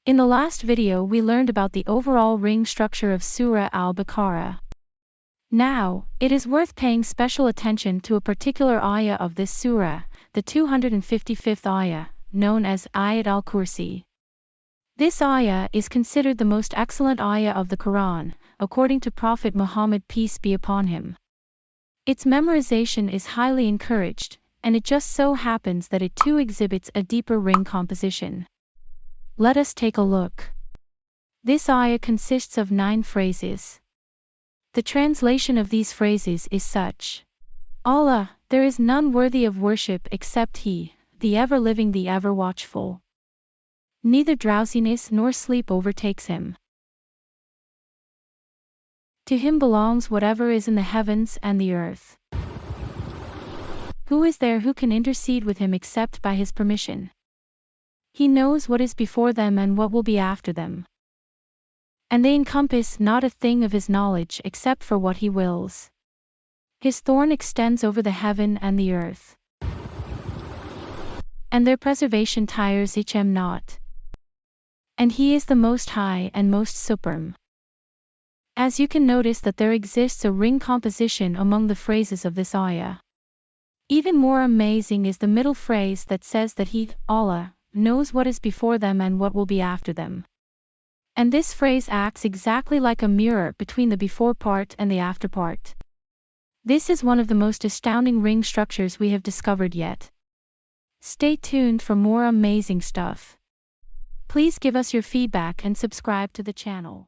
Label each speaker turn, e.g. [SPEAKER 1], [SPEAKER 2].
[SPEAKER 1] In the last video we learned about the overall ring structure of Surah al-Baqarah. Now, it is worth paying special attention to a particular ayah of this surah, the 255th ayah, known as Ayatul Kursi. This ayah is considered the most excellent ayah of the Quran, according to Prophet Muhammad, peace be upon him. Its memorization is highly encouraged, and it just so happens that it too exhibits a deeper ring composition. Let us take a look. This ayah consists of 9 phrases. The translation of these phrases is such. Allah, there is none worthy of worship except He, the ever-living, the ever-watchful. Neither drowsiness nor sleep overtakes Him. To Him belongs whatever is in the heavens and the earth. Who is there who can intercede with Him except by His permission? He knows what is before them and what will be after them. And they encompass not a thing of His knowledge except for what He wills. His thorn extends over the heaven and the earth, and their preservation tires him not. And He is the Most High and most supreme. As you can notice that there exists a ring composition among the phrases of this ayah. Even more amazing is the middle phrase that says that He, Allah, knows what is before them and what will be after them. And this phrase acts exactly like a mirror between the before part and the after part. This is one of the most astounding ring structures we have discovered yet. Stay tuned for more amazing stuff. Please give us your feedback and subscribe to the channel.